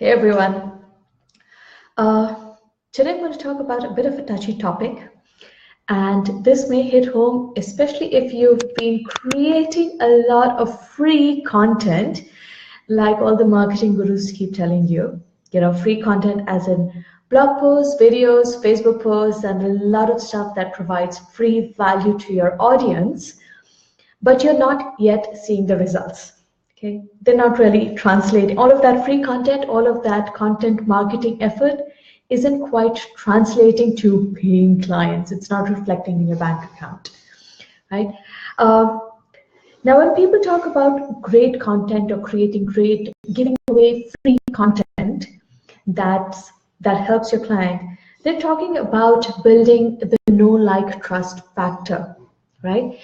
Hey everyone. Uh, Today I'm going to talk about a bit of a touchy topic, and this may hit home, especially if you've been creating a lot of free content, like all the marketing gurus keep telling you. Free content as in blog posts, videos, Facebook posts, and a lot of stuff that provides free value to your audience, but you're not yet seeing the results. Okay, they're not really translating all of that free content, all of that content marketing effort isn't quite translating to paying clients. It's not reflecting in your bank account, right? Uh, Now, when people talk about great content or creating great, giving away free content that helps your client, they're talking about building the know, like, trust factor, right?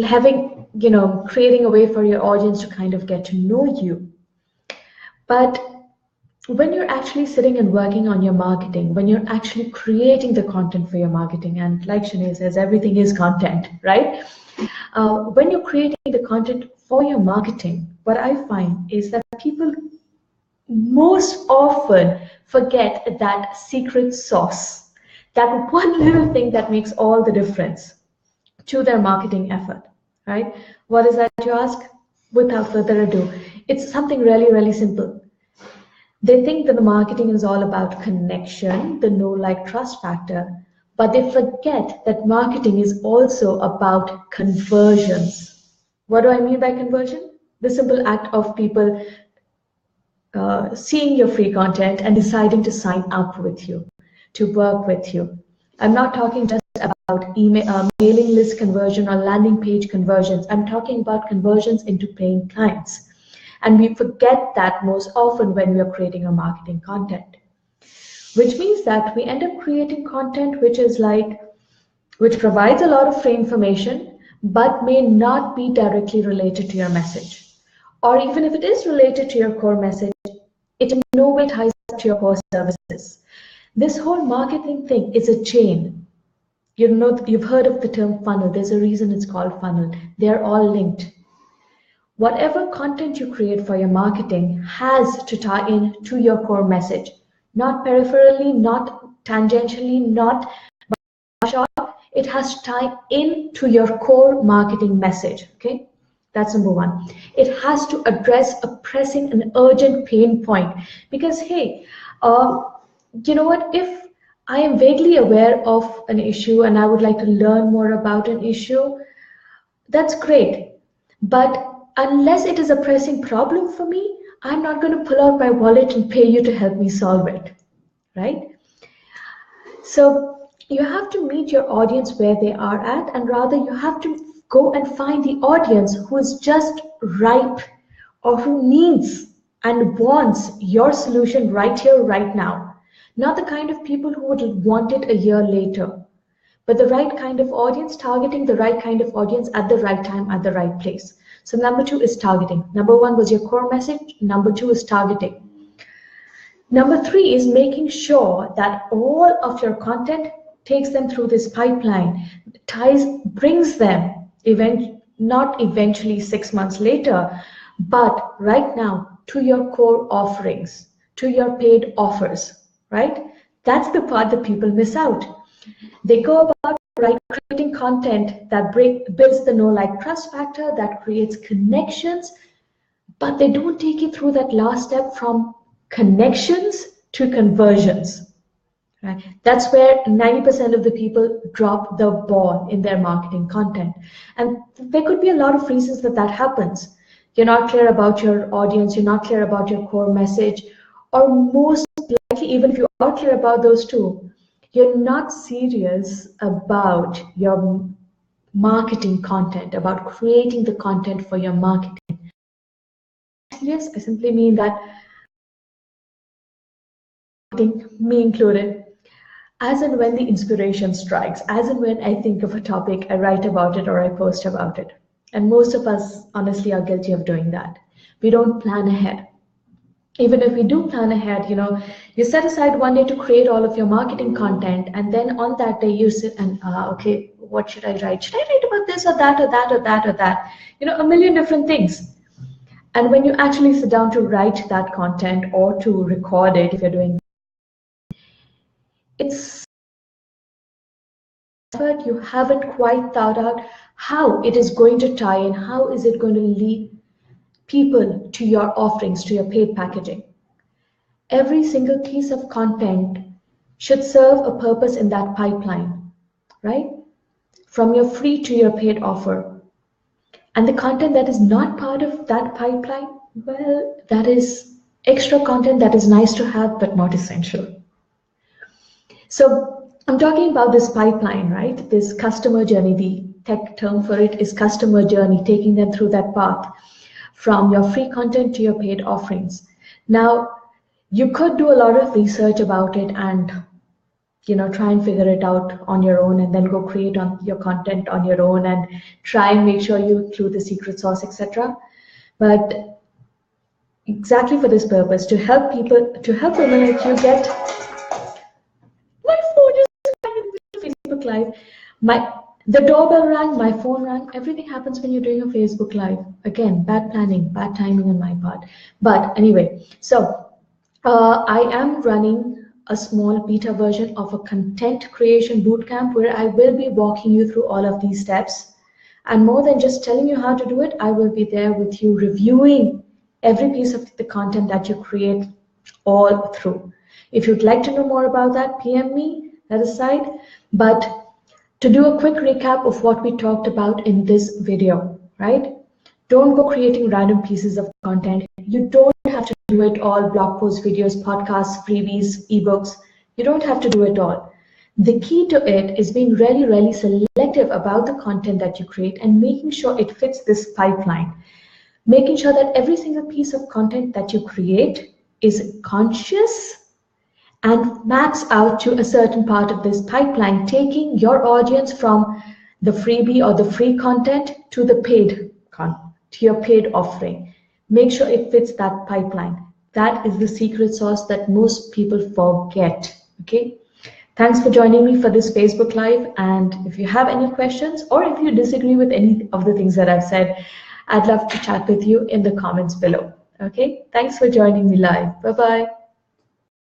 Having, creating a way for your audience to kind of get to know you. But when you're actually sitting and working on your marketing, when you're actually creating the content for your marketing, and like Shanae says, everything is content, right? When you're creating the content for your marketing, what I find is that people most often forget that secret sauce, that one little thing that makes all the difference to their marketing effort, right? What is that, you ask? Without further ado, it's something really, really simple. They think that the marketing is all about connection, the know, like, trust factor, but they forget that marketing is also about conversions. What do I mean by conversion? The simple act of people seeing your free content and deciding to sign up with you, to work with you. I'm not talking just about mailing list conversion or landing page conversions. I'm talking about conversions into paying clients. And we forget that most often when we are creating our marketing content, which means that we end up creating content which provides a lot of free information, but may not be directly related to your message. Or even if it is related to your core message, it in no way ties up to your core services. This whole marketing thing is a chain. You've heard of the term funnel. There's a reason it's called funnel. They're all linked. Whatever content you create for your marketing has to tie in to your core message, not peripherally, not tangentially, not by short. It has to tie in to your core marketing message. Okay, that's number one. It has to address a pressing and urgent pain point, because hey, you know what? If I am vaguely aware of an issue and I would like to learn more about an issue, that's great. But unless it is a pressing problem for me, I'm not going to pull out my wallet and pay you to help me solve it, right? So you have to meet your audience where they are at, and rather you have to go and find the audience who is just ripe or who needs and wants your solution right here, right now. Not the kind of people who would want it a year later, but the right kind of audience, targeting the right kind of audience at the right time, at the right place. So number two is targeting. Number one was your core message. Number two is targeting. Number three is making sure that all of your content takes them through this pipeline, brings them, not eventually 6 months later, but right now to your core offerings, to your paid offers, right? That's the part that people miss out. They go about creating content that builds the know, like, trust factor, that creates connections, but they don't take you through that last step from connections to conversions. Right? That's where 90% of the people drop the ball in their marketing content. And there could be a lot of reasons that happens. You're not clear about your audience, you're not clear about your core message, or most likely, even if you are clear about those two, you're not serious about your marketing content, about creating the content for your marketing. Yes, I simply mean that, me included, as and when the inspiration strikes, as and when I think of a topic, I write about it or I post about it. And most of us, honestly, are guilty of doing that. We don't plan ahead. Even if we do plan ahead, you set aside one day to create all of your marketing content, and then on that day you sit and, okay, what should I write? Should I write about this or that or that or that or that? A million different things. And when you actually sit down to write that content or to record it, if you're doing, it's but you haven't quite thought out how it is going to tie in, how is it going to lead people to your offerings, to your paid packaging. Every single piece of content should serve a purpose in that pipeline, right? From your free to your paid offer. And the content that is not part of that pipeline, well, that is extra content that is nice to have, but not essential. So I'm talking about this pipeline, right? This customer journey, the tech term for it is customer journey, taking them through that path from your free content to your paid offerings. Now, you could do a lot of research about it and try and figure it out on your own, and then go create on your content on your own and try and make sure you include the secret sauce, etc. But exactly for this purpose, to help people, to help women like you get, my phone is Facebook Live. The doorbell rang, my phone rang. Everything happens when you're doing a Facebook Live. Again, bad planning, bad timing on my part. But anyway, so I am running a small beta version of a content creation bootcamp where I will be walking you through all of these steps. And more than just telling you how to do it, I will be there with you reviewing every piece of the content that you create all through. If you'd like to know more about that, PM me, that aside. But to do a quick recap of what we talked about in this video, right? Don't go creating random pieces of content. You don't have to do it all, blog posts, videos, podcasts, freebies, ebooks. You don't have to do it all. The key to it is being really, really selective about the content that you create and making sure it fits this pipeline. Making sure that every single piece of content that you create is conscious and maps out to a certain part of this pipeline, taking your audience from the freebie or the free content to the paid content, to your paid offering. Make sure it fits that pipeline. That is the secret sauce that most people forget. Okay. Thanks for joining me for this Facebook Live. And if you have any questions or if you disagree with any of the things that I've said, I'd love to chat with you in the comments below. Okay. Thanks for joining me live. Bye-bye.